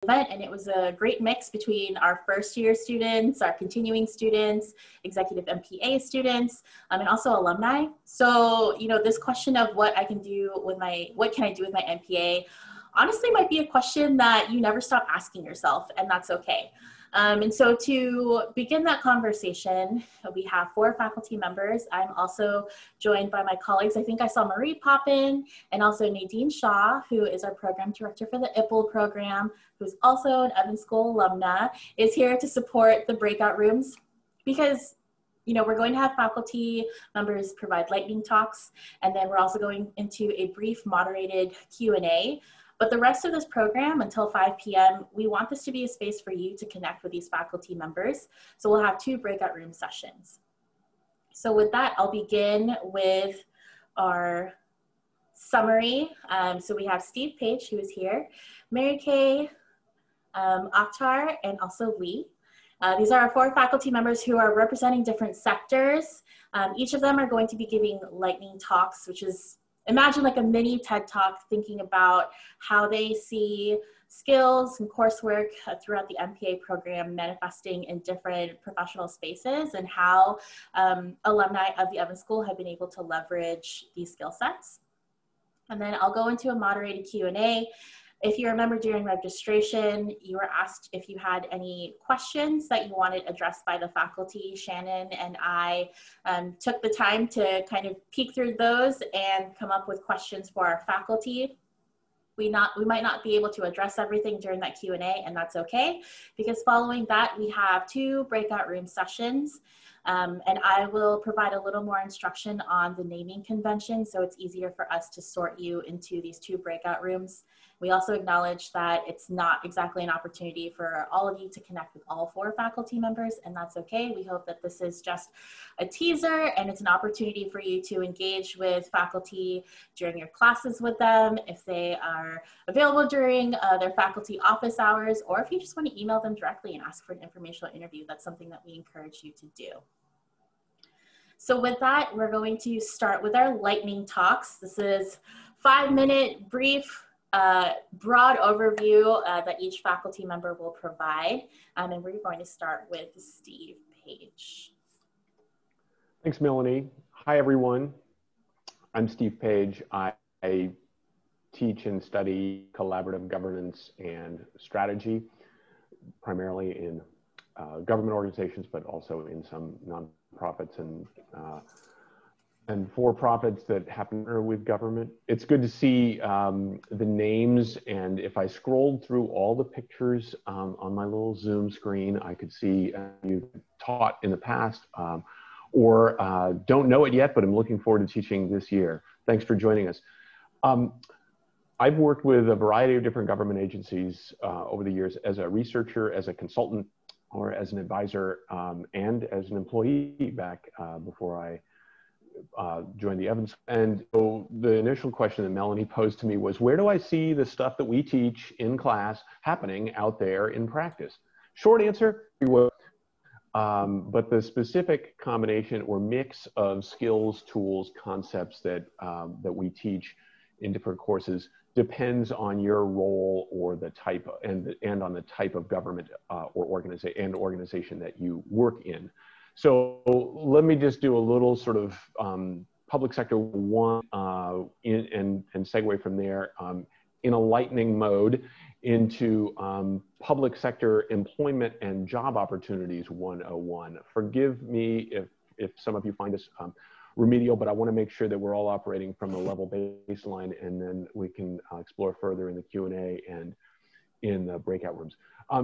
event, and it was a great mix between our first year students, our continuing students, executive MPA students, and also alumni. So, you know, this question of what can I do with my MPA honestly might be a question that you never stop asking yourself, and that's okay. And so to begin that conversation, we have 4 faculty members. I'm also joined by my colleagues. I think I saw Marie pop in, and also Nadine Shaw, who is our program director for the IPPL program, who's also an Evans School alumna, is here to support the breakout rooms because, you know, we're going to have faculty members provide lightning talks, and then we're also going into a brief moderated Q&A. But the rest of this program until 5 p.m., we want this to be a space for you to connect with these faculty members. So we'll have 2 breakout room sessions. So with that, I'll begin with our summary. So we have Steve Page, who is here, Mary Kay, Akhtar, and also Lee. These are our 4 faculty members who are representing different sectors. Each of them are going to be giving lightning talks, which is, imagine like a mini TED Talk thinking about how they see skills and coursework throughout the MPA program manifesting in different professional spaces and how alumni of the Evans School have been able to leverage these skill sets. And then I'll go into a moderated Q&A. If you remember during registration, you were asked if you had any questions that you wanted addressed by the faculty. Shannon and I took the time to kind of peek through those and come up with questions for our faculty. We might not be able to address everything during that Q&A, and that's okay, because following that, we have 2 breakout room sessions. And I will provide a little more instruction on the naming convention, so it's easier for us to sort you into these 2 breakout rooms. We also acknowledge that it's not exactly an opportunity for all of you to connect with all 4 faculty members, and that's okay. We hope that this is just a teaser, and it's an opportunity for you to engage with faculty during your classes with them, if they are available during their faculty office hours, or if you just want to email them directly and ask for an informational interview. That's something that we encourage you to do. So with that, we're going to start with our lightning talks. This is 5-minute brief broad overview that each faculty member will provide. And we're going to start with Steve Page. Thanks, Melanie. Hi, everyone. I'm Steve Page. I teach and study collaborative governance and strategy, primarily in government organizations, but also in some nonprofits and for-profits that happen with government. It's good to see the names, and if I scrolled through all the pictures on my little Zoom screen, I could see you taught in the past or don't know it yet, but I'm looking forward to teaching this year. Thanks for joining us. I've worked with a variety of different government agencies over the years as a researcher, as a consultant, or as an advisor, and as an employee back before I joined the Evans. And so the initial question that Melanie posed to me was, where do I see the stuff that we teach in class happening out there in practice? Short answer, but the specific combination or mix of skills, tools, concepts that we teach in different courses depends on your role or the type and on the type of government or organization that you work in. So let me just do a little sort of public sector one and segue from there in a lightning mode into public sector employment and job opportunities 101. Forgive me if some of you find this remedial, but I want to make sure that we're all operating from a level baseline, and then we can explore further in the Q&A and in the breakout rooms.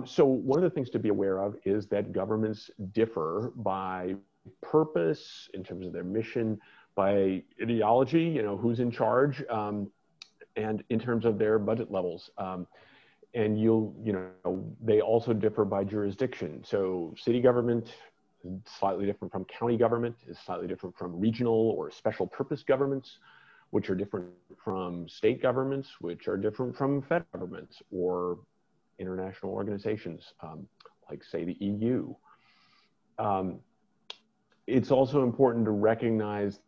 So one of the things to be aware of is that governments differ by purpose in terms of their mission, by ideology, you know, who's in charge, and in terms of their budget levels. And they also differ by jurisdiction. So city government is slightly different from county government, is slightly different from regional or special purpose governments, which are different from state governments, which are different from federal governments or international organizations, like say the EU. It's also important to recognize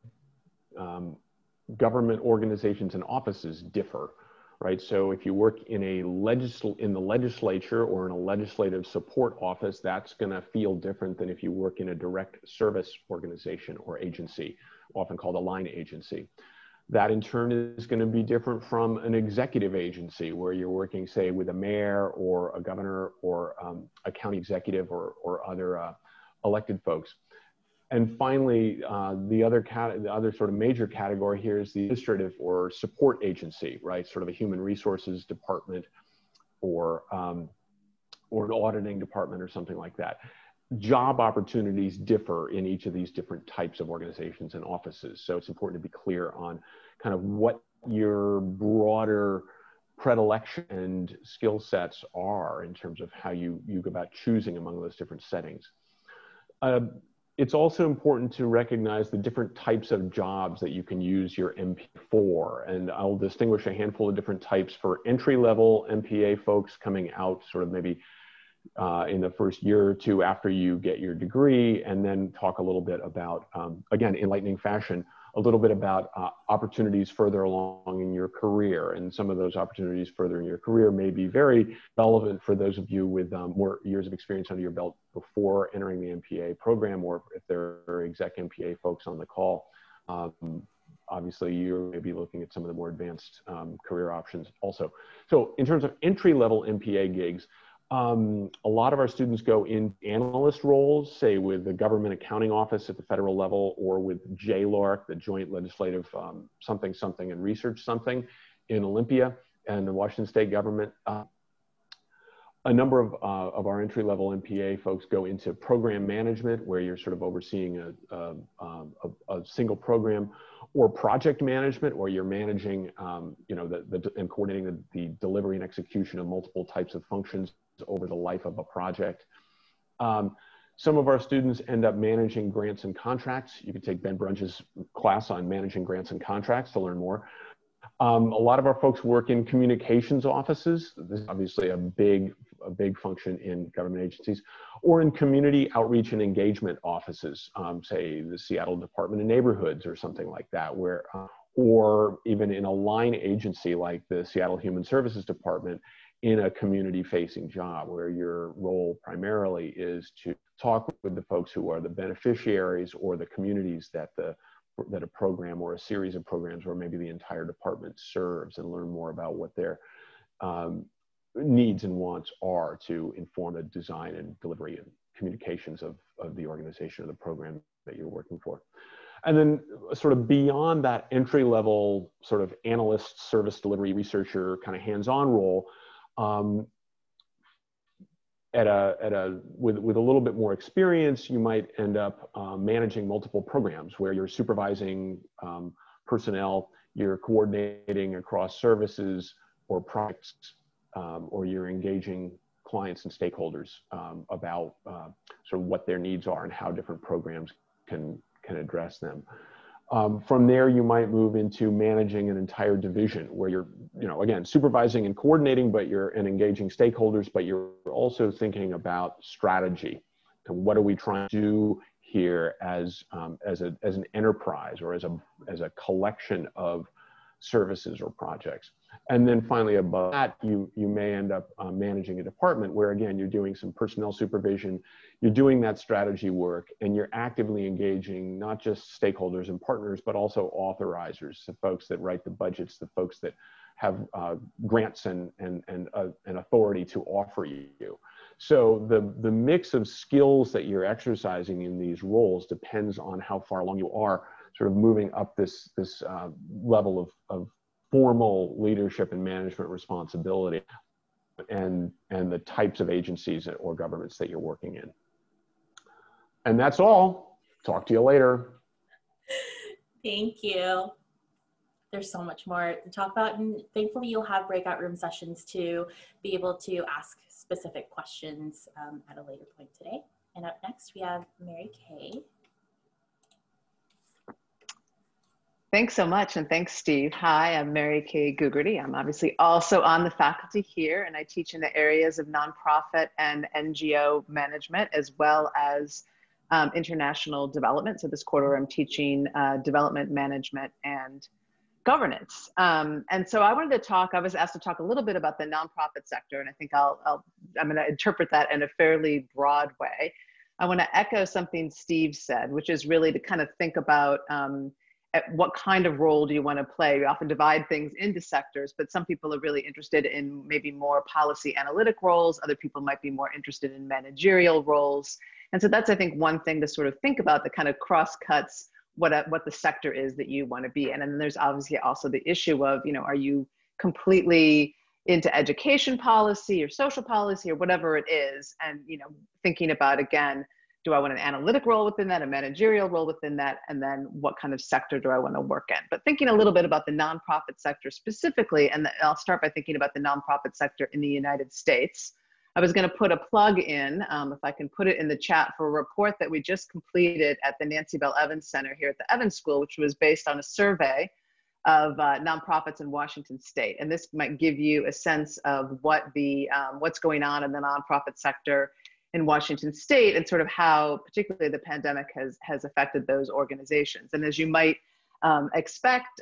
government organizations and offices differ right? So if you work in in the legislature or in a legislative support office, that's going to feel different than if you work in a direct service organization or agency, often called a line agency. That in turn is going to be different from an executive agency where you're working, say, with a mayor or a governor or a county executive or other elected folks. And finally, the other sort of major category here is the administrative or support agency, right? Sort of a human resources department or an auditing department or something like that. Job opportunities differ in each of these different types of organizations and offices. So it's important to be clear on kind of what your broader predilection and skill sets are in terms of how you go about choosing among those different settings. It's also important to recognize the different types of jobs that you can use your MPA for. And I'll distinguish a handful of different types for entry-level MPA folks coming out sort of maybe in the first year or two after you get your degree, and then talk a little bit about, again, enlightening fashion, a little bit about opportunities further along in your career. And some of those opportunities further in your career may be very relevant for those of you with more years of experience under your belt before entering the MPA program, or if there are exec MPA folks on the call. Obviously, you're maybe looking at some of the more advanced career options also. So in terms of entry-level MPA gigs, a lot of our students go in analyst roles, say with the Government Accounting Office at the federal level, or with JLARC, the Joint Legislative something something and Research something in Olympia and the Washington State government. A number of our entry-level MPA folks go into program management, where you're sort of overseeing a single program, or project management, where you're managing, you know, and coordinating the delivery and execution of multiple types of functions over the life of a project. Some of our students end up managing grants and contracts. You can take Ben Brunge's class on managing grants and contracts to learn more. A lot of our folks work in communications offices. This is obviously a big function in government agencies, or in community outreach and engagement offices, say the Seattle Department of Neighborhoods or something like that, where, or even in a line agency like the Seattle Human Services Department, in a community-facing job where your role primarily is to talk with the folks who are the beneficiaries or the communities that a program or a series of programs or maybe the entire department serves, and learn more about what their needs and wants are to inform the design and delivery and communications of the organization or the program that you're working for. And then sort of beyond that entry-level sort of analyst, service delivery, researcher kind of hands-on role, with a little bit more experience, you might end up managing multiple programs where you're supervising personnel, you're coordinating across services or projects, or you're engaging clients and stakeholders about sort of what their needs are and how different programs can address them. From there, you might move into managing an entire division where you're, you know, again, supervising and coordinating, and engaging stakeholders, but you're also thinking about strategy. So what are we trying to do here as an enterprise, or as a collection of services or projects? And then finally, above that, you may end up managing a department where, again, you're doing some personnel supervision, you're doing that strategy work, and you're actively engaging not just stakeholders and partners, but also authorizers, the folks that write the budgets, the folks that have grants and authority to offer you. So the mix of skills that you're exercising in these roles depends on how far along you are sort of moving up this level of formal leadership and management responsibility, and the types of agencies or governments that you're working in. And that's all. Talk to you later. Thank you. There's so much more to talk about, and thankfully you'll have breakout room sessions to be able to ask specific questions at a later point today. And up next we have Mary Kay. Thanks so much, and thanks, Steve. Hi, I'm Mary Kay Gugerty. I'm obviously also on the faculty here, and I teach in the areas of nonprofit and NGO management, as well as international development. So this quarter I'm teaching development management and governance. And so I wanted to talk, I was asked to talk a little bit about the nonprofit sector, and I think I'm going to interpret that in a fairly broad way. I want to echo something Steve said, which is really to kind of think about at what kind of role do you want to play? We often divide things into sectors, but some people are really interested in maybe more policy analytic roles. Other people might be more interested in managerial roles. And so that's, I think, one thing to sort of think about that kind of cross-cuts what the sector is that you want to be in. And then there's obviously also the issue of, you know, are you completely into education policy or social policy or whatever it is? And, you know, thinking about, again, do I want an analytic role within that, a managerial role within that, and then what kind of sector do I want to work in? But thinking a little bit about the nonprofit sector specifically, and I'll start by thinking about the nonprofit sector in the United States. I was going to put a plug in, if I can put it in the chat, for a report that we just completed at the Nancy Bell Evans Center here at the Evans School, which was based on a survey of nonprofits in Washington State. And this might give you a sense of what what's going on in the nonprofit sector in Washington State, and sort of how particularly the pandemic has affected those organizations. And as you might expect,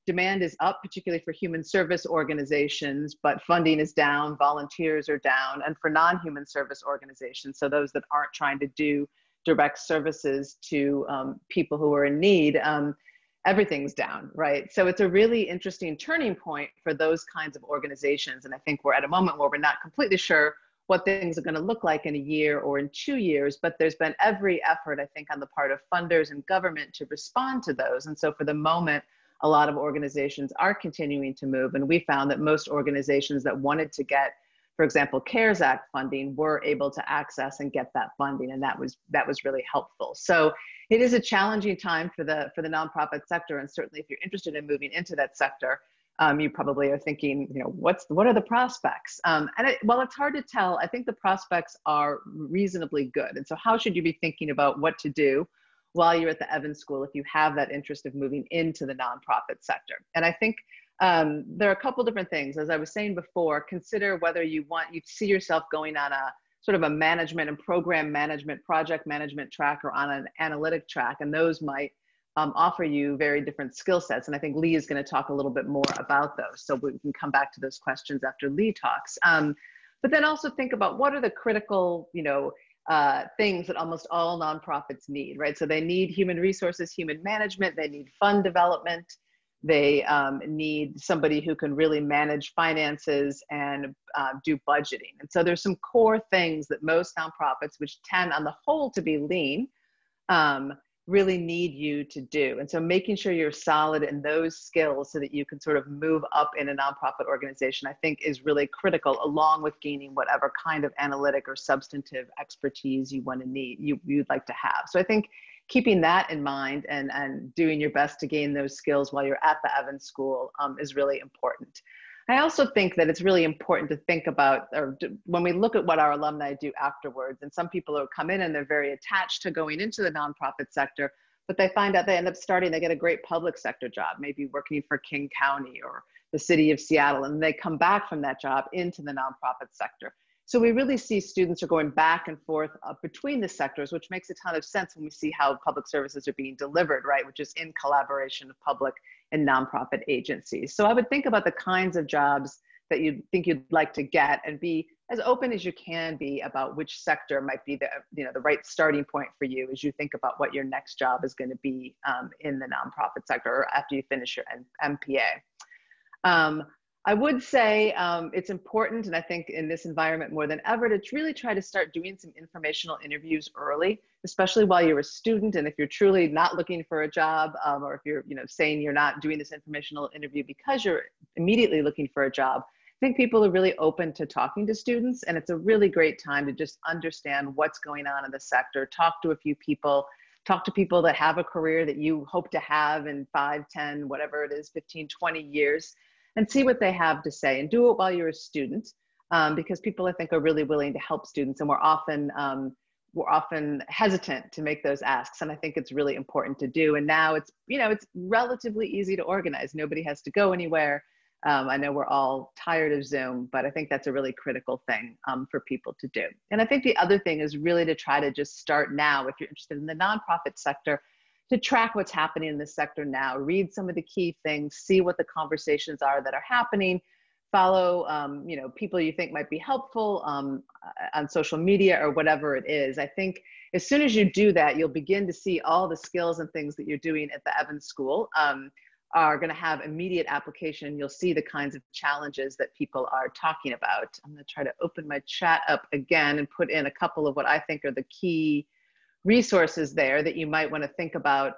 demand is up, particularly for human service organizations, but funding is down, volunteers are down, and for non-human service organizations, so those that aren't trying to do direct services to people who are in need, everything's down, right? So it's a really interesting turning point for those kinds of organizations, and I think we're at a moment where we're not completely sure what things are going to look like in a year or in 2 years, but there's been every effort, I think, on the part of funders and government to respond to those. And so for the moment, a lot of organizations are continuing to move. And we found that most organizations that wanted to get, for example, CARES Act funding were able to access and get that funding. And that was really helpful. So it is a challenging time for the nonprofit sector. And certainly if you're interested in moving into that sector, you probably are thinking, you know, what are the prospects? While it's hard to tell, I think the prospects are reasonably good. And so how should you be thinking about what to do while you're at the Evans School if you have that interest of moving into the nonprofit sector? And I think there are a couple different things. As I was saying before, consider whether you see yourself going on a sort of a management and program management, project management track, or on an analytic track, and those might offer you very different skill sets. And I think Lee is going to talk a little bit more about those. So we can come back to those questions after Lee talks. But then also think about what are the critical, you know, things that almost all nonprofits need, right? So they need human resources, human management, they need fund development, they need somebody who can really manage finances and do budgeting. And so there's some core things that most nonprofits, which tend on the whole to be lean, really need you to do. And so making sure you're solid in those skills so that you can sort of move up in a nonprofit organization, I think is really critical, along with gaining whatever kind of analytic or substantive expertise you want to need, you'd like to have. So I think keeping that in mind and doing your best to gain those skills while you're at the Evans School is really important. I also think that it's really important to think about, when we look at what our alumni do afterwards, and some people who come in and they're very attached to going into the nonprofit sector, but they find out they end up they get a great public sector job, maybe working for King County or the city of Seattle, and they come back from that job into the nonprofit sector. So we really see students are going back and forth between the sectors, which makes a ton of sense when we see how public services are being delivered, right? Which is in collaboration of public and nonprofit agencies. So I would think about the kinds of jobs that you think you'd like to get, and be as open as you can be about which sector might be the right starting point for you as you think about what your next job is going to be in the nonprofit sector or after you finish your MPA. I would say it's important, and I think in this environment more than ever, to really try to start doing some informational interviews early, especially while you're a student. And if you're truly not looking for a job, or if you're saying you're not doing this informational interview because you're immediately looking for a job, I think people are really open to talking to students, and it's a really great time to just understand what's going on in the sector, talk to a few people, talk to people that have a career that you hope to have in 5, 10, whatever it is, 15, 20 years, and see what they have to say, and do it while you're a student, because people, I think, are really willing to help students, and we're often hesitant to make those asks, and I think it's really important to do. And now it's relatively easy to organize. Nobody has to go anywhere. I know we're all tired of Zoom, but I think that's a really critical thing for people to do. And I think the other thing is really to try to just start now, if you're interested in the nonprofit sector, to track what's happening in the sector now, read some of the key things, see what the conversations are that are happening, follow you know, people you think might be helpful on social media or whatever it is. I think as soon as you do that, you'll begin to see all the skills and things that you're doing at the Evans School are going to have immediate application. You'll see the kinds of challenges that people are talking about. I'm going to try to open my chat up again and put in a couple of what I think are the key resources there that you might want to think about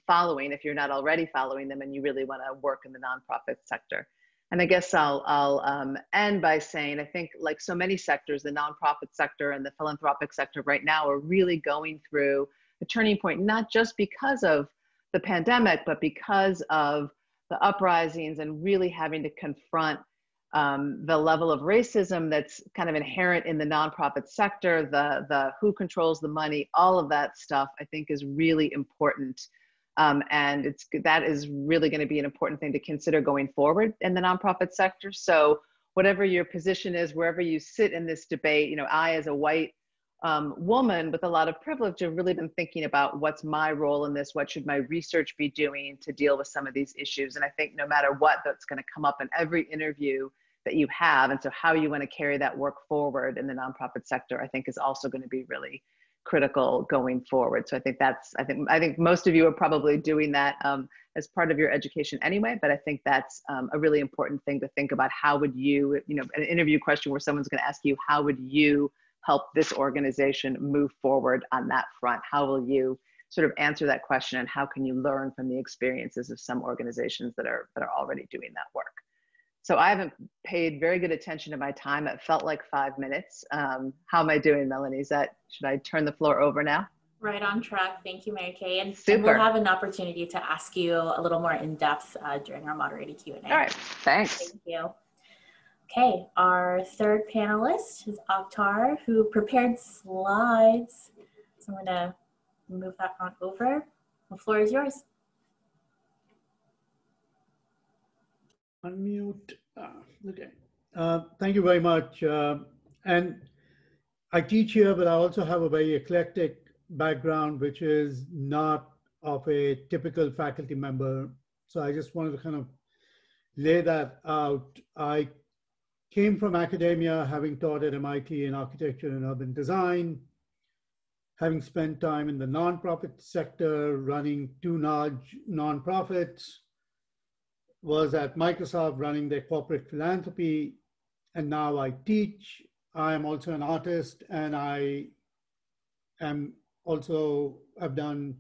following if you're not already following them and you really want to work in the nonprofit sector. And I guess I'll end by saying, I think like so many sectors, the nonprofit sector and the philanthropic sector right now are really going through a turning point, not just because of the pandemic, but because of the uprisings and really having to confront the level of racism that's kind of inherent in the nonprofit sector, the who controls the money, all of that stuff, I think is really important. And that is really going to be an important thing to consider going forward in the nonprofit sector. So whatever your position is, wherever you sit in this debate, you know, I as a white woman with a lot of privilege have really been thinking about what's my role in this, what should my research be doing to deal with some of these issues. And I think no matter what, that's going to come up in every interview that you have. And so how you want to carry that work forward in the nonprofit sector, I think is also going to be really critical going forward. So I think I think most of you are probably doing that as part of your education anyway, but I think that's a really important thing to think about. How would you, you know, an interview question where someone's going to ask you, how would you help this organization move forward on that front? How will you sort of answer that question, and how can you learn from the experiences of some organizations that are already doing that work? So I haven't paid very good attention to my time. It felt like 5 minutes. How am I doing, Melanie? Should I turn the floor over now? Right on track. Thank you, Mary Kay. And Super. we'll have an opportunity to ask you a little more in depth during our moderated Q&A. All right, thanks. Thank you. Okay, our third panelist is Akhtar, who prepared slides. So I'm gonna move that on over. The floor is yours. Unmute. Okay. Thank you very much. And I teach here, but I also have a very eclectic background, which is not of a typical faculty member. So I just wanted to kind of lay that out. I came from academia, having taught at MIT in architecture and urban design, having spent time in the nonprofit sector, running 2 large nonprofits, was at Microsoft running their corporate philanthropy, and now I teach. I am also an artist, and I am also, I've done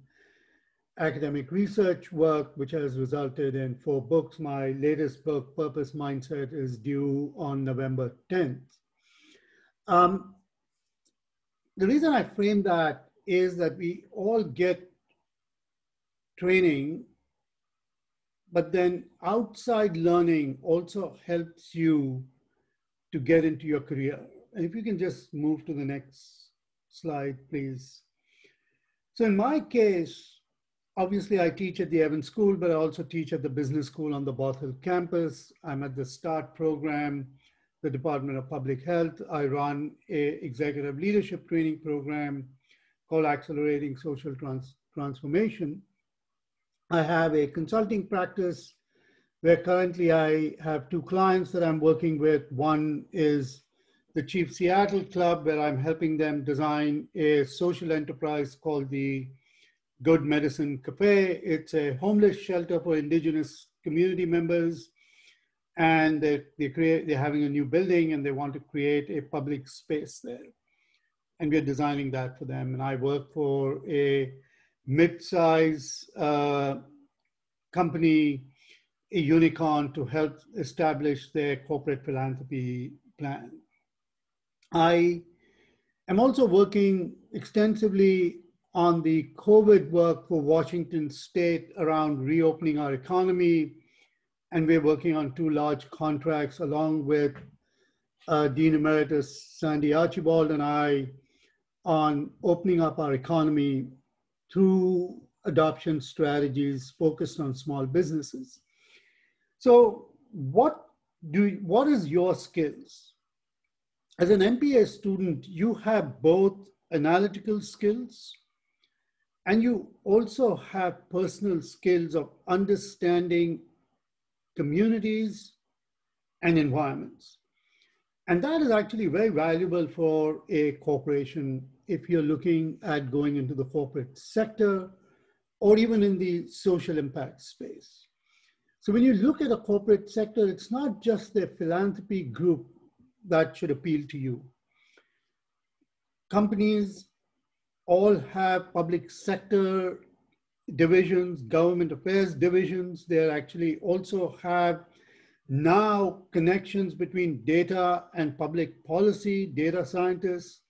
academic research work, which has resulted in 4 books. My latest book, Purpose Mindset, is due on November 10th. The reason I frame that is that we all get training, but then outside learning also helps you to get into your career. And if you can just move to the next slide, please. So in my case, obviously I teach at the Evans School, but I also teach at the business school on the Bath Hill campus. I'm at the START program, the Department of Public Health. I run an executive leadership training program called Accelerating Social Transformation. I have a consulting practice where currently I have 2 clients that I'm working with. One is the Chief Seattle Club, where I'm helping them design a social enterprise called the Good Medicine Cafe. It's a homeless shelter for indigenous community members. And they're having a new building and they want to create a public space there. And we're designing that for them. And I work for a mid-size company, a unicorn, to help establish their corporate philanthropy plan. I am also working extensively on the COVID work for Washington State around reopening our economy. And we're working on 2 large contracts along with Dean Emeritus Sandy Archibald and I on opening up our economy through adoption strategies focused on small businesses. So what is your skills? As an MPA student, you have both analytical skills And you also have personal skills of understanding communities and environments. And that is actually very valuable for a corporation if you're looking at going into the corporate sector or even in the social impact space. So when you look at a corporate sector, it's not just the philanthropy group that should appeal to you. Companies all have public sector divisions, government affairs divisions. They actually also have now connections between data and public policy, data scientists.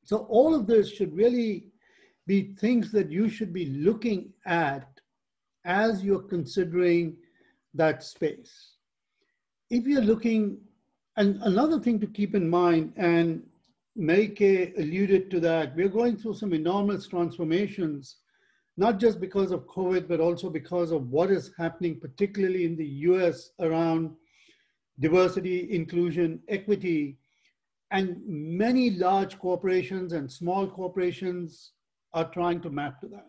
So all of this should really be things that you should be looking at as you're considering that space. If you're looking, and another thing to keep in mind, and Mary Kay alluded to that, we're going through some enormous transformations, not just because of COVID, but also because of what is happening, particularly in the US around diversity, inclusion, equity. And many large corporations and small corporations are trying to map to that.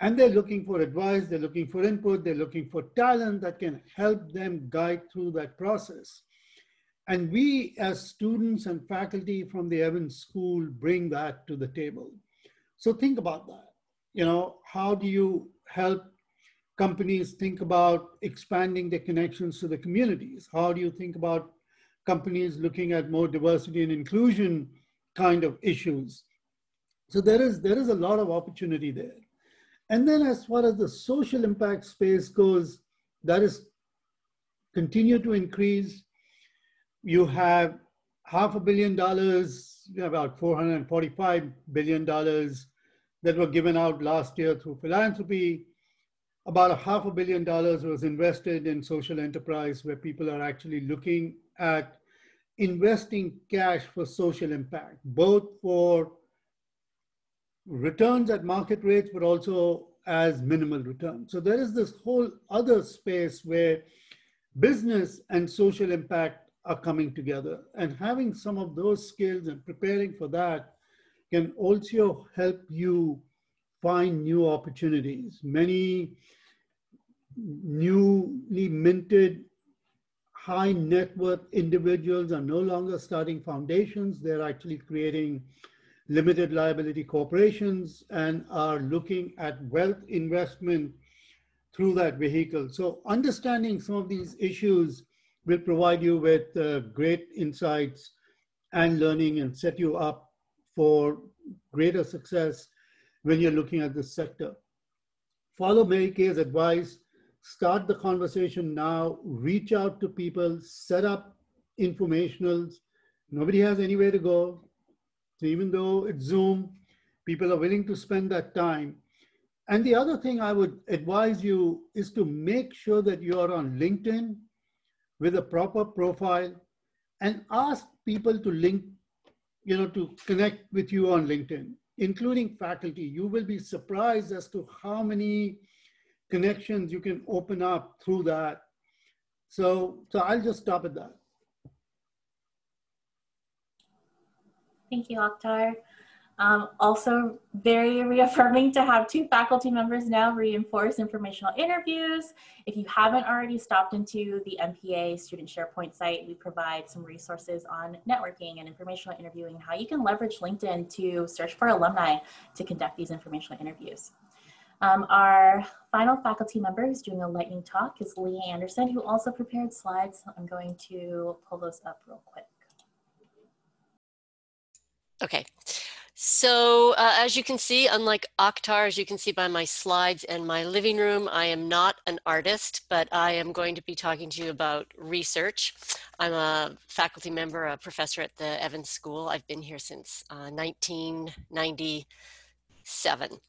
And they're looking for advice, they're looking for input, they're looking for talent that can help them guide through that process. And we as students and faculty from the Evans School bring that to the table. So think about that. You know, how do you help companies think about expanding their connections to the communities? How do you think about companies looking at more diversity and inclusion kind of issues? So there is a lot of opportunity there. And then as far as the social impact space goes, that is continue to increase. You have $500 million, about $445 billion that were given out last year through philanthropy. About $500 million was invested in social enterprise, where people are actually looking at investing cash for social impact, both for returns at market rates, but also as minimal returns. So there is this whole other space where business and social impact are coming together, and having some of those skills and preparing for that can also help you find new opportunities. Many newly minted high net worth individuals are no longer starting foundations. They're actually creating limited liability corporations and are looking at wealth investment through that vehicle. So understanding some of these issues will provide you with great insights and learning and set you up for greater success when you're looking at this sector. Follow Mary Kay's advice, start the conversation now, reach out to people, set up informationals. Nobody has anywhere to go. So even though it's Zoom, people are willing to spend that time. And the other thing I would advise you is to make sure that you are on LinkedIn with a proper profile, and ask people to link, to connect with you on LinkedIn, including faculty. You will be surprised as to how many connections you can open up through that. So I'll just stop at that. Thank you, Akhtar. Also very reaffirming to have 2 faculty members now reinforce informational interviews. If you haven't already stopped into the MPA student SharePoint site, we provide some resources on networking and informational interviewing, how you can leverage LinkedIn to search for alumni to conduct these informational interviews. Our final faculty member who's doing a lightning talk is Lee Anderson, who also prepared slides. I'm going to pull those up real quick. Okay. So as you can see, unlike Akhtar, as you can see by my slides and my living room, I am not an artist, but I am going to be talking to you about research. I'm a faculty member, a professor at the Evans School. I've been here since 1997.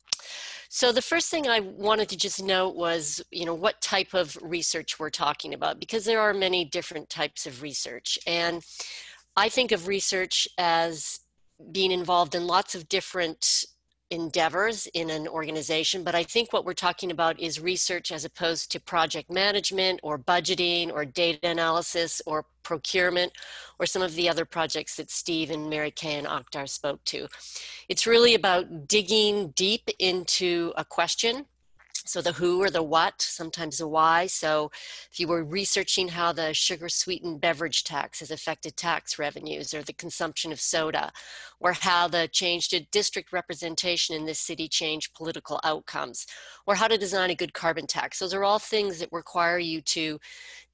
So the first thing I wanted to just note was, what type of research we're talking about, because there are many different types of research. And I think of research as being involved in lots of different endeavors in an organization, but I think what we're talking about is research as opposed to project management or budgeting or data analysis or procurement or some of the other projects that Steve and Mary Kay and Akhtar spoke to. It's really about digging deep into a question. So the who or the what, sometimes the why. So if you were researching how the sugar sweetened beverage tax has affected tax revenues, or the consumption of soda, or how the change to district representation in this city changed political outcomes, or how to design a good carbon tax. Those are all things that require you to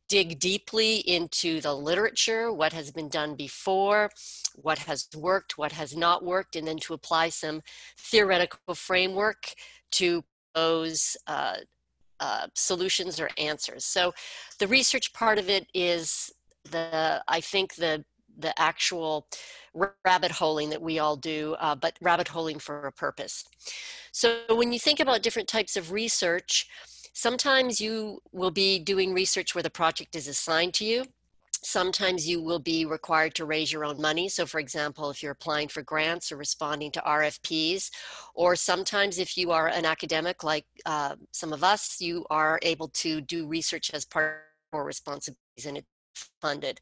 dig deeply into the literature, what has been done before, what has worked, what has not worked, and then to apply some theoretical framework to those solutions or answers. So the research part of it is I think the actual rabbit holing that we all do, but rabbit holing for a purpose. So when you think about different types of research, sometimes you will be doing research where the project is assigned to you. Sometimes you will be required to raise your own money. So for example, if you're applying for grants or responding to RFPs, or sometimes if you are an academic like some of us, you are able to do research as part of your responsibilities and it's funded.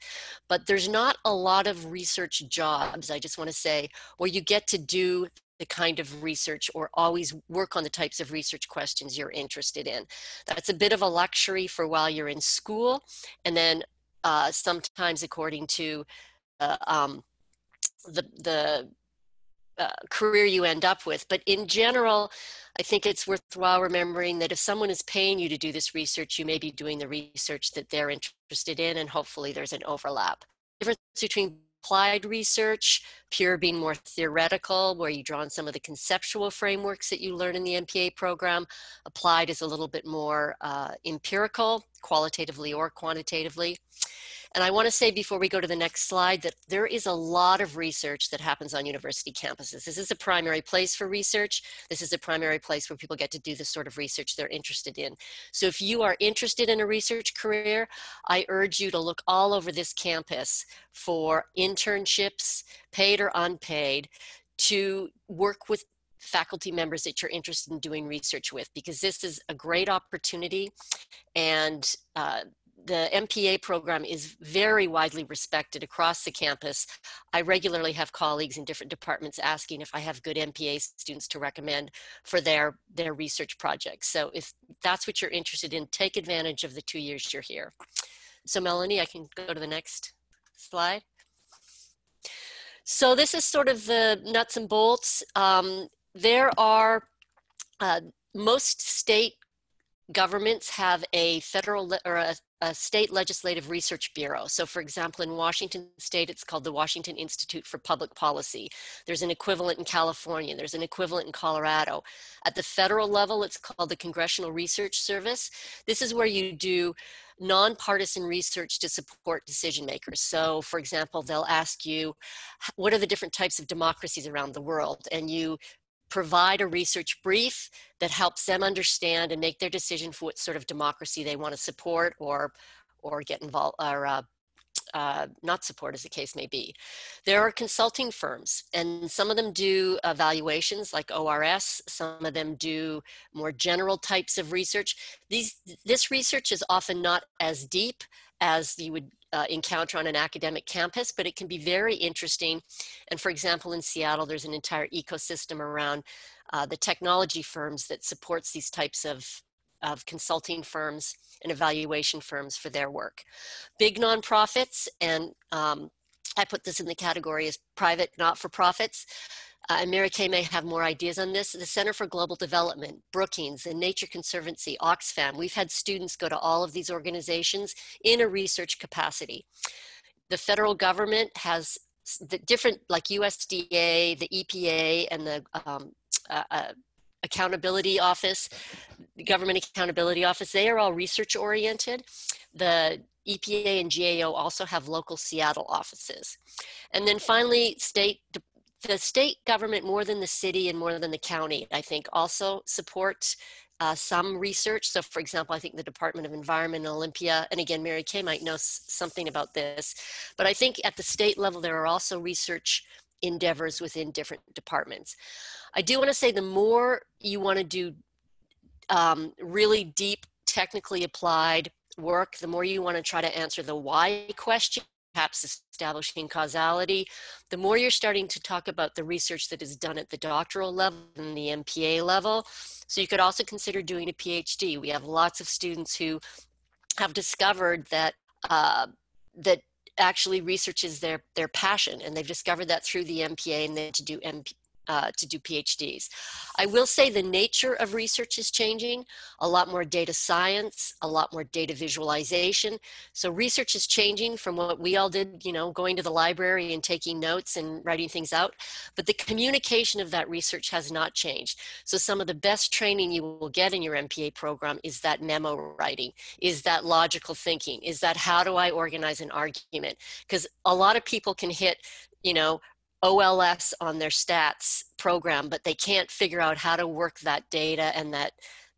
But there's not a lot of research jobs, I just want to say, where you get to do the kind of research or always work on the types of research questions you're interested in. That's a bit of a luxury for while you're in school, and then sometimes according to the career you end up with. But in general, I think it's worthwhile remembering that if someone is paying you to do this research, you may be doing the research that they're interested in, and hopefully there's an overlap. The difference between applied research, pure being more theoretical, where you draw on some of the conceptual frameworks that you learn in the MPA program. Applied is a little bit more empirical, qualitatively or quantitatively. And I want to say before we go to the next slide that there is a lot of research that happens on university campuses. This is a primary place for research. This is a primary place where people get to do the sort of research they're interested in. So if you are interested in a research career, I urge you to look all over this campus for internships, paid or unpaid, to work with faculty members that you're interested in doing research with, because this is a great opportunity. And the MPA program is very widely respected across the campus. I regularly have colleagues in different departments asking if I have good MPA students to recommend for their research projects. So if that's what you're interested in, take advantage of the 2 years you're here. So Melanie, I can go to the next slide. So this is sort of the nuts and bolts. There are, most state governments have a federal or a state legislative research bureau. So for example, in Washington state, it's called the Washington Institute for Public Policy. There's an equivalent in California. There's an equivalent in Colorado. At the federal level, it's called the Congressional Research Service. This is where you do nonpartisan research to support decision makers. So for example, they'll ask you, what are the different types of democracies around the world? And you provide a research brief that helps them understand and make their decision for what sort of democracy they want to support or get involved or not support, as the case may be. There are consulting firms, and some of them do evaluations like ORS. Some of them do more general types of research. This research is often not as deep as you would encounter on an academic campus, but it can be very interesting. And for example, in Seattle, there's an entire ecosystem around the technology firms that supports these types of consulting firms and evaluation firms for their work. Big nonprofits, and I put this in the category as private not-for-profits, and Mary Kay may have more ideas on this. The Center for Global Development, Brookings, and Nature Conservancy, Oxfam. We've had students go to all of these organizations in a research capacity. The federal government has the different, like USDA, the EPA, and the Accountability Office, the Government Accountability Office. They are all research oriented. The EPA and GAO also have local Seattle offices. And then finally, the state government, more than the city and more than the county, I think also support some research. So for example, I think the Department of Environment in Olympia, and again, Mary Kay might know something about this, but I think at the state level, there are also research endeavors within different departments. I do want to say the more you want to do really deep, technically applied work, the more you want to try to answer the why question, perhaps establishing causality, the more you're starting to talk about the research that is done at the doctoral level and the MPA level. So you could also consider doing a PhD. We have lots of students who have discovered that that actually research is their passion, and they've discovered that through the MPA and then to do PhDs. I will say the nature of research is changing. A lot more data science, a lot more data visualization. So research is changing from what we all did, you know, going to the library and taking notes and writing things out. But the communication of that research has not changed. So some of the best training you will get in your MPA program is that memo writing, is that logical thinking, is that how do I organize an argument? Because a lot of people can hit, you know, OLS on their stats program, but they can't figure out how to work that data and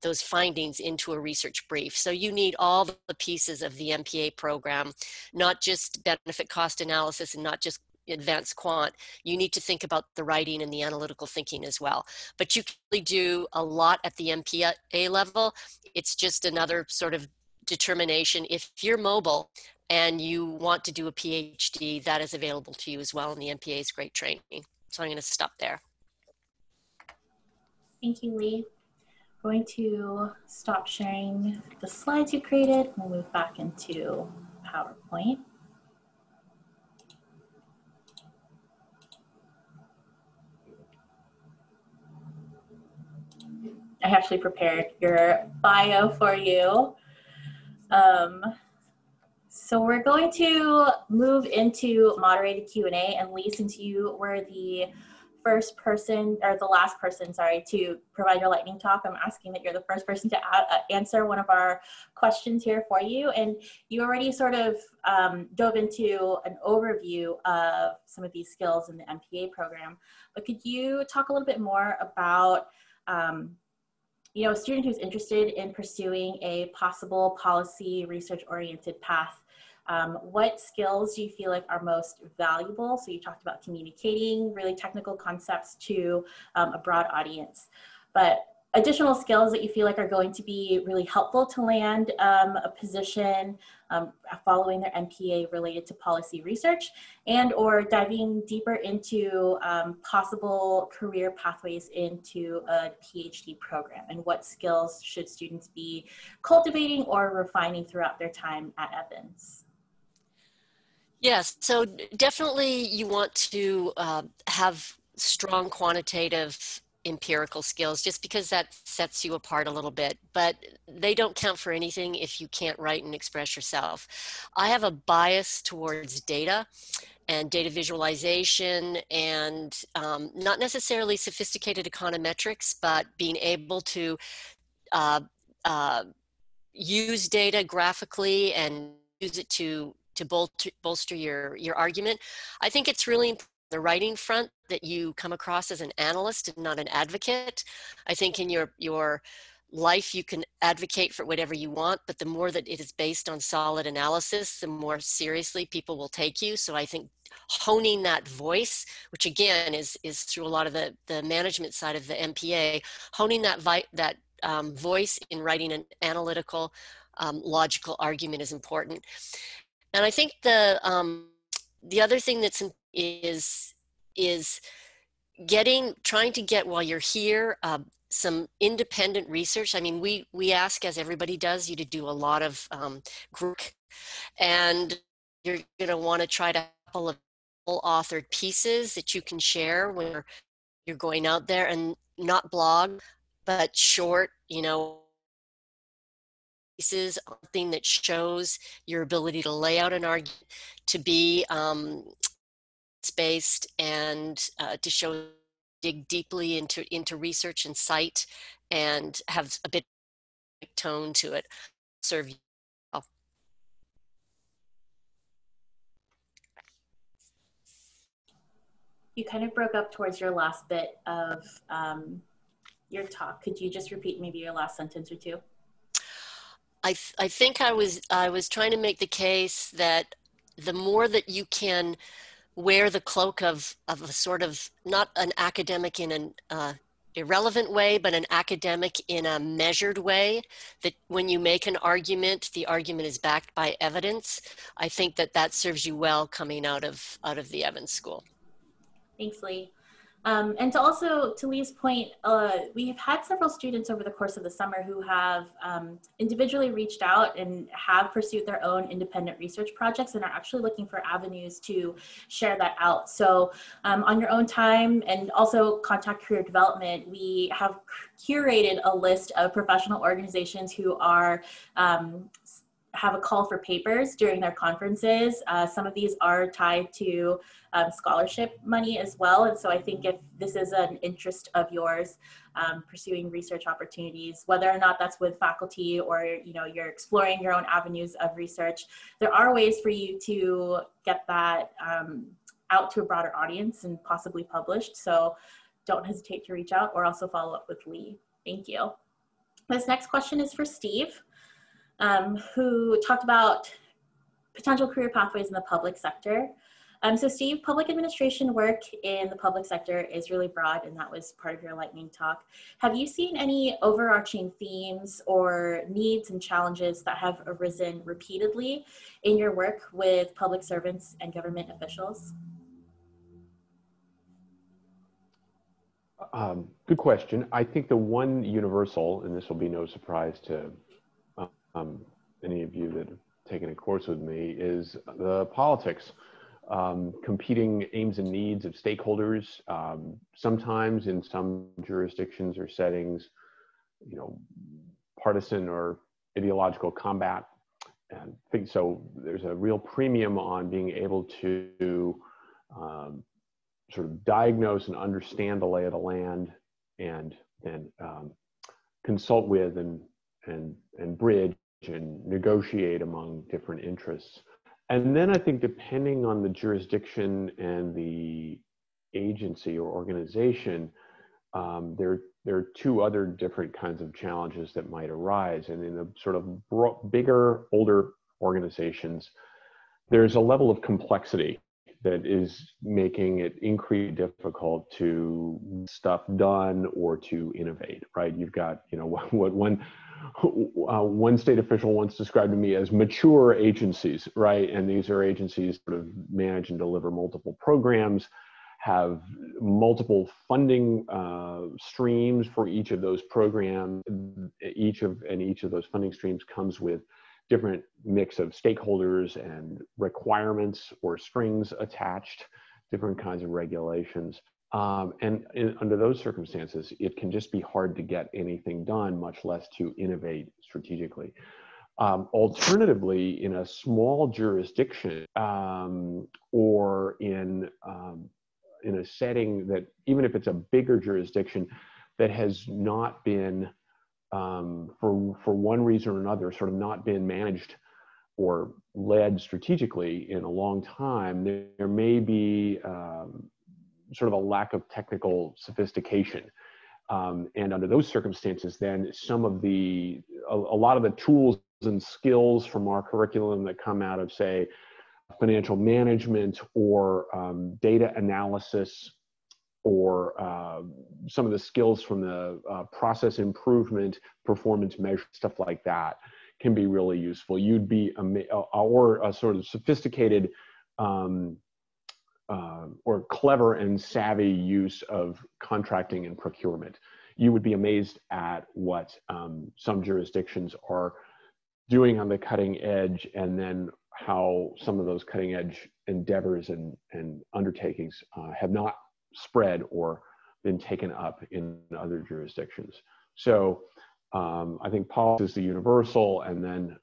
those findings into a research brief. So you need all the pieces of the MPA program, not just benefit cost analysis and not just advanced quant. You need to think about the writing and the analytical thinking as well. But you can really do a lot at the MPA level. It's just another sort of determination. If you're mobile and you want to do a PhD, that is available to you as well, and the MPA is great training. So I'm going to stop there. Thank you, Lee. I'm going to stop sharing the slides you created. We'll move back into PowerPoint. I actually prepared your bio for you. So we're going to move into moderated Q&A, and Lee, since you were the first person, or the last person, sorry, to provide your lightning talk, I'm asking that you're the first person to answer one of our questions here for you. And you already sort of dove into an overview of some of these skills in the MPA program, but could you talk a little bit more about you know, a student who's interested in pursuing a possible policy research-oriented path? What skills do you feel like are most valuable? So you talked about communicating really technical concepts to a broad audience, but additional skills that you feel like are going to be really helpful to land a position following their MPA related to policy research, and or diving deeper into possible career pathways into a PhD program, and what skills should students be cultivating or refining throughout their time at Evans? Yes, so definitely you want to have strong quantitative empirical skills, just because that sets you apart a little bit, but they don't count for anything if you can't write and express yourself. I have a bias towards data and data visualization, and not necessarily sophisticated econometrics, but being able to use data graphically and use it to bolster your argument. I think it's really important on the writing front that you come across as an analyst and not an advocate. I think in your life you can advocate for whatever you want, but the more that it is based on solid analysis, the more seriously people will take you. So I think honing that voice, which again is through a lot of the management side of the MPA, honing that voice in writing an analytical, logical argument is important. And I think the other thing is trying to get, while you're here, some independent research. I mean, we ask, as everybody does, you to do a lot of group, and you're going to want to try to have a couple of authored pieces that you can share when you're going out there, and not blog, but short, you know, pieces, something that shows your ability to lay out an argument, to be spaced, and to dig deeply into research and cite, and have a bit of tone to it. Serve you well. You kind of broke up towards your last bit of your talk. Could you just repeat maybe your last sentence or two? I think I was trying to make the case that the more that you can wear the cloak of a sort of, not an academic in an irrelevant way, but an academic in a measured way, that when you make an argument, the argument is backed by evidence. I think that that serves you well coming out of the Evans School. Thanks, Lee. And to Lee's point, we have had several students over the course of the summer who have individually reached out and have pursued their own independent research projects and are actually looking for avenues to share that out. So on your own time, and also contact career development, we have curated a list of professional organizations who are have a call for papers during their conferences. Some of these are tied to scholarship money as well. And so I think if this is an interest of yours, pursuing research opportunities, whether or not that's with faculty or you're exploring your own avenues of research, there are ways for you to get that out to a broader audience and possibly published. So don't hesitate to reach out or also follow up with Lee. Thank you. This next question is for Steve, who talked about potential career pathways in the public sector. So Steve, public administration work in the public sector is really broad, and that was part of your lightning talk. Have you seen any overarching themes or needs and challenges that have arisen repeatedly in your work with public servants and government officials? Good question. I think the one universal, and this will be no surprise to any of you that have taken a course with me, is the politics. Competing aims and needs of stakeholders, sometimes in some jurisdictions or settings, partisan or ideological combat. And I think so there's a real premium on being able to sort of diagnose and understand the lay of the land and consult with and bridge and negotiate among different interests. And then I think depending on the jurisdiction and the agency or organization, there are two other different kinds of challenges that might arise. And in the sort of bigger, older organizations, there's a level of complexity that is making it increasingly difficult to get stuff done or to innovate, right? You've got, what one state official once described to me as mature agencies, right? And these are agencies sort of manage and deliver multiple programs, have multiple funding streams for each of those programs. Each of those funding streams comes with different mix of stakeholders and requirements or strings attached, different kinds of regulations. Under those circumstances, it can just be hard to get anything done, much less to innovate strategically. Alternatively, in a small jurisdiction or in a setting that, even if it's a bigger jurisdiction, that has not been, for one reason or another, sort of not been managed or led strategically in a long time, there may be sort of a lack of technical sophistication. And under those circumstances, then a lot of the tools and skills from our curriculum that come out of, say, financial management or data analysis, or some of the skills from the process improvement, performance measure, stuff like that, can be really useful. You'd be, or a sort of sophisticated or clever and savvy use of contracting and procurement. You would be amazed at what some jurisdictions are doing on the cutting edge, and then how some of those cutting edge endeavors and undertakings have not spread or been taken up in other jurisdictions. So I think policy is the universal, and then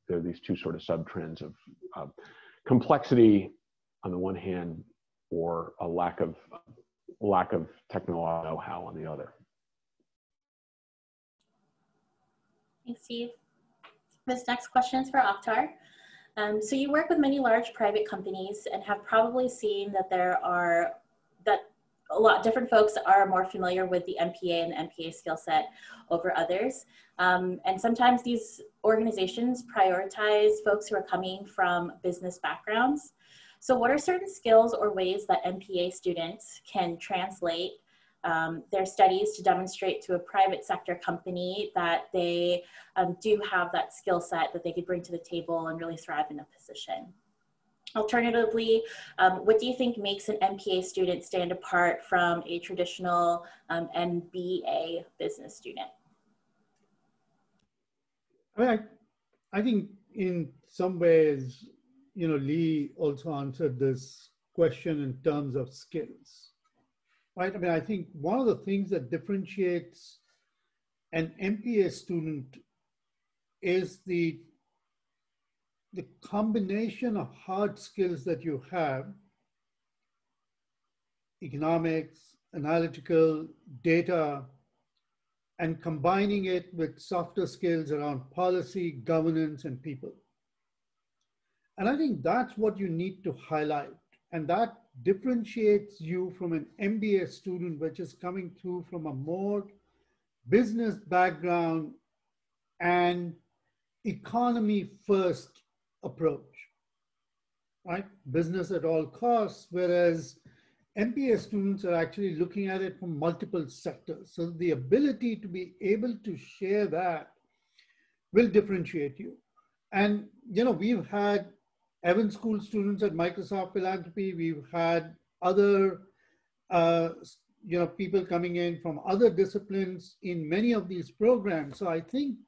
there are these two sort of sub-trends of complexity on the one hand, or a lack of technological know-how on the other. Thanks, Steve. This next question is for Akhtar. So you work with many large private companies and have probably seen that a lot of different folks are more familiar with the MPA and the MPA skill set over others. And sometimes these organizations prioritize folks who are coming from business backgrounds. So what are certain skills or ways that MPA students can translate their studies to demonstrate to a private sector company that they do have that skill set that they could bring to the table and really thrive in a position? Alternatively, what do you think makes an MPA student stand apart from a traditional MBA business student? I mean, I think in some ways, you know, Lee also answered this question in terms of skills, right? I mean, I think one of the things that differentiates an MPA student is the combination of hard skills that you have, economics, analytical, data, and combining it with softer skills around policy, governance, and people. And I think that's what you need to highlight. And that differentiates you from an MBA student, which is coming through from a more business background and economy first approach, right? Business at all costs, whereas MPA students are actually looking at it from multiple sectors. So the ability to be able to share that will differentiate you. And, you know, we've had Evans School students at Microsoft Philanthropy. We've had other, you know, people coming in from other disciplines in many of these programs. So I think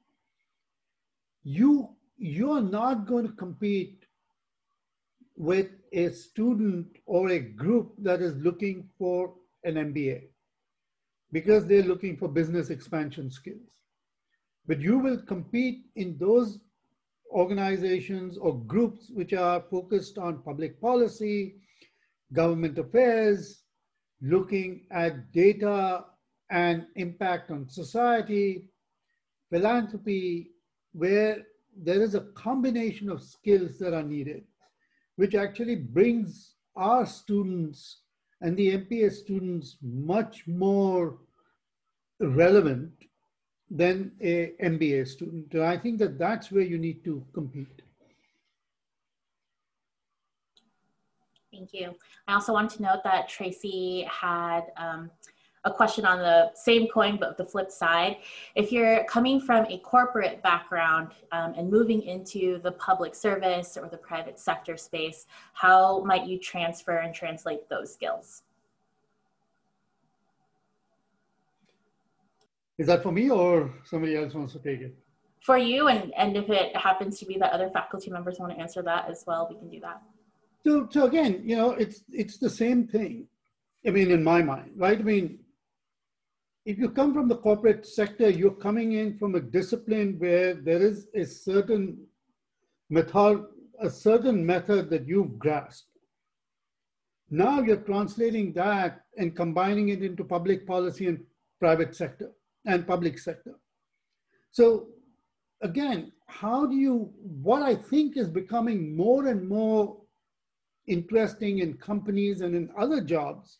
you're not going to compete with a student or a group that is looking for an MBA because they're looking for business expansion skills. But you will compete in those organizations or groups which are focused on public policy, government affairs, looking at data and impact on society, philanthropy, where there is a combination of skills that are needed, which actually brings our students and the MPA students much more relevant than a MBA student. And I think that that's where you need to compete. Thank you. I also want to note that Tracy had a question on the same coin, but the flip side. If you're coming from a corporate background and moving into the public service or the private sector space, how might you transfer and translate those skills? Is that for me or somebody else wants to take it? For you, and if it happens to be that other faculty members want to answer that as well, we can do that. So again, you know, it's the same thing. I mean, in my mind, right? I mean, if you come from the corporate sector, you're coming in from a discipline where there is a certain method that you've grasped. Now you're translating that and combining it into public policy and private sector and public sector. So again, what I think is becoming more and more interesting in companies and in other jobs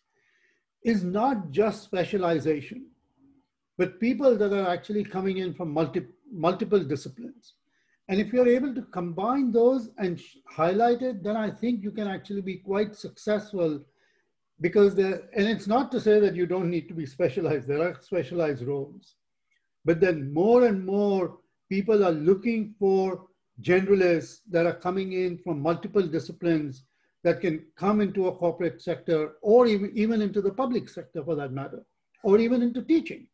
is not just specialization, but people that are actually coming in from multiple disciplines. And if you're able to combine those and highlight it, then I think you can actually be quite successful because and it's not to say that you don't need to be specialized. There are specialized roles. But then more and more people are looking for generalists that are coming in from multiple disciplines that can come into a corporate sector or even into the public sector for that matter, or even into teaching.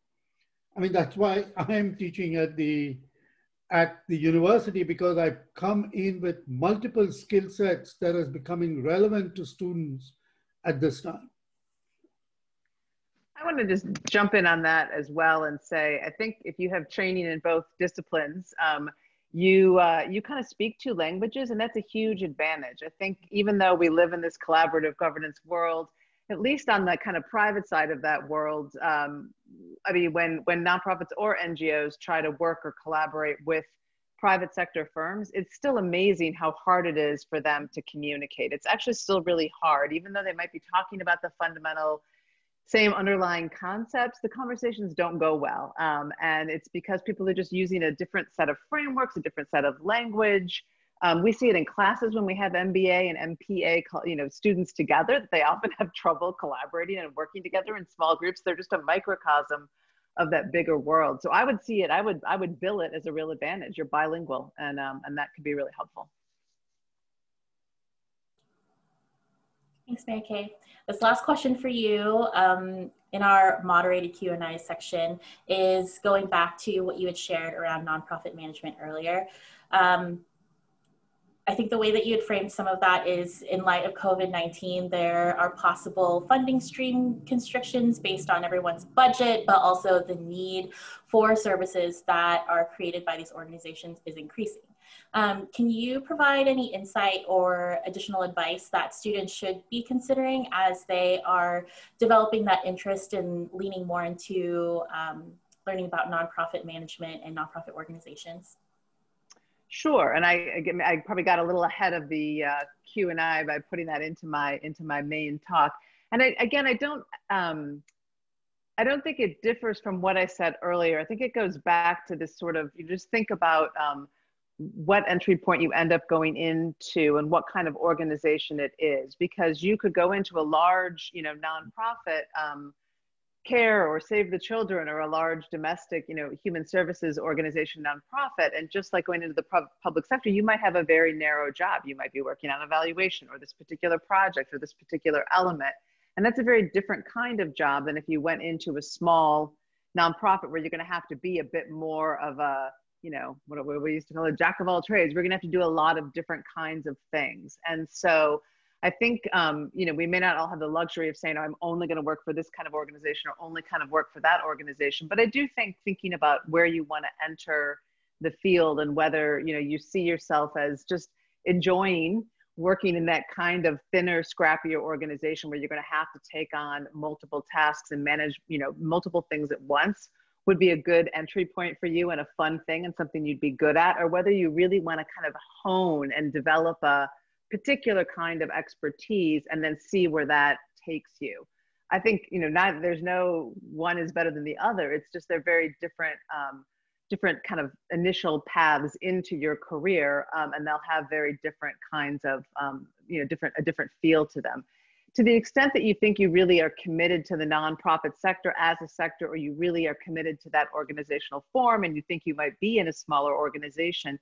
I mean, that's why I'm teaching at the university, because I've come in with multiple skill sets that is becoming relevant to students at this time. I want to just jump in on that as well and say, I think if you have training in both disciplines, you kind of speak two languages, and that's a huge advantage. I think even though we live in this collaborative governance world, at least on the kind of private side of that world, I mean, when nonprofits or NGOs try to work or collaborate with private sector firms, it's still amazing how hard it is for them to communicate. It's actually still really hard, even though they might be talking about the fundamental same underlying concepts, the conversations don't go well. And it's because people are just using a different set of frameworks, a different set of language. We see it in classes when we have MBA and MPA, students together, that they often have trouble collaborating and working together in small groups. They're just a microcosm of that bigger world. So I would see it, I would bill it as a real advantage. You're bilingual, and that could be really helpful. Thanks, Mary Kay. This last question for you in our moderated Q&A section is going back to what you had shared around nonprofit management earlier. I think the way that you had framed some of that is, in light of COVID-19, there are possible funding stream constrictions based on everyone's budget, but also the need for services that are created by these organizations is increasing. Can you provide any insight or additional advice that students should be considering as they are developing that interest in leaning more into learning about nonprofit management and nonprofit organizations? Sure, and I probably got a little ahead of the Q&A by putting that into my main talk. And I don't think it differs from what I said earlier. I think it goes back to this sort of, you just think about what entry point you end up going into and what kind of organization it is, because you could go into a large, nonprofit care or Save the Children, or a large domestic, human services organization nonprofit. And just like going into the public sector, you might have a very narrow job. You might be working on evaluation or this particular project or this particular element. And that's a very different kind of job than if you went into a small nonprofit where you're going to have to be a bit more of a, what we used to call a jack of all trades. We're going to have to do a lot of different kinds of things. And so I think, we may not all have the luxury of saying, oh, I'm only going to work for this kind of organization or only kind of work for that organization. But I do think thinking about where you want to enter the field and whether, you see yourself as just enjoying working in that kind of thinner, scrappier organization where you're going to have to take on multiple tasks and manage, multiple things at once, would be a good entry point for you and a fun thing and something you'd be good at, or whether you really want to kind of hone and develop a particular kind of expertise and then see where that takes you. I think, there's no one is better than the other. It's just they're very different, different kind of initial paths into your career, and they'll have very different kinds of, a different feel to them. To the extent that you think you really are committed to the nonprofit sector as a sector, or you really are committed to that organizational form and you think you might be in a smaller organization,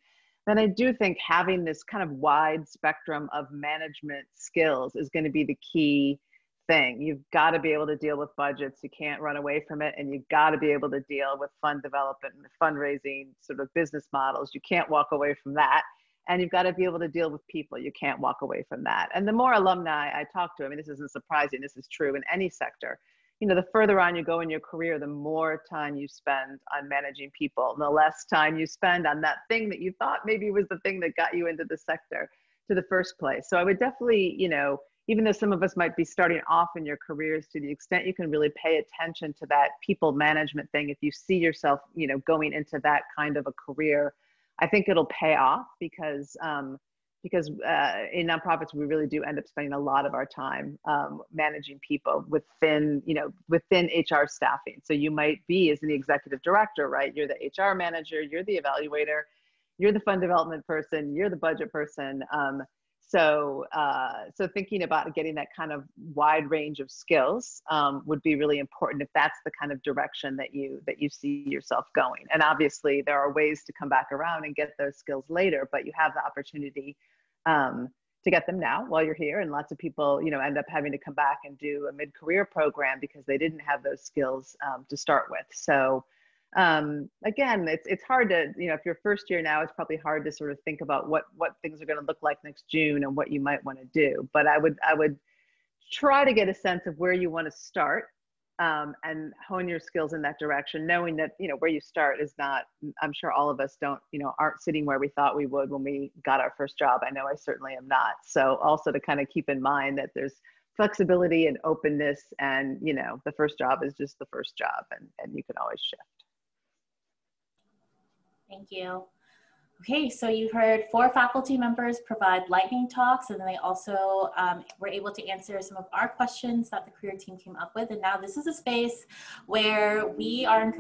then I do think having this kind of wide spectrum of management skills is going to be the key thing. You've got to be able to deal with budgets. You can't run away from it. And you've got to be able to deal with fund development and fundraising sort of business models. You can't walk away from that. And you've got to be able to deal with people. You can't walk away from that. And the more alumni I talk to, this isn't surprising, this is true in any sector, the further on you go in your career, the more time you spend on managing people, and the less time you spend on that thing that you thought maybe was the thing that got you into the sector to the first place. So I would definitely, even though some of us might be starting off in your careers, to the extent you can really pay attention to that people management thing, if you see yourself, going into that kind of a career, I think it'll pay off because in nonprofits, we really do end up spending a lot of our time managing people within HR staffing. So you might be as the executive director, right? You're the HR manager, you're the evaluator, you're the fund development person, you're the budget person. So thinking about getting that kind of wide range of skills would be really important if that's the kind of direction that you see yourself going. And obviously there are ways to come back around and get those skills later, but you have the opportunity to get them now while you're here. And lots of people, end up having to come back and do a mid-career program because they didn't have those skills to start with. So again, it's hard to, if you're first year now, it's probably hard to sort of think about what things are going to look like next June and what you might want to do. But I would try to get a sense of where you want to start and hone your skills in that direction, knowing that, where you start is not, I'm sure all of us aren't sitting where we thought we would when we got our first job. I know I certainly am not. So also to kind of keep in mind that there's flexibility and openness, and, the first job is just the first job, and you can always shift. Thank you. Okay, so you heard 4 faculty members provide lightning talks, and then they also were able to answer some of our questions that the career team came up with. And now this is a space where we are encouraged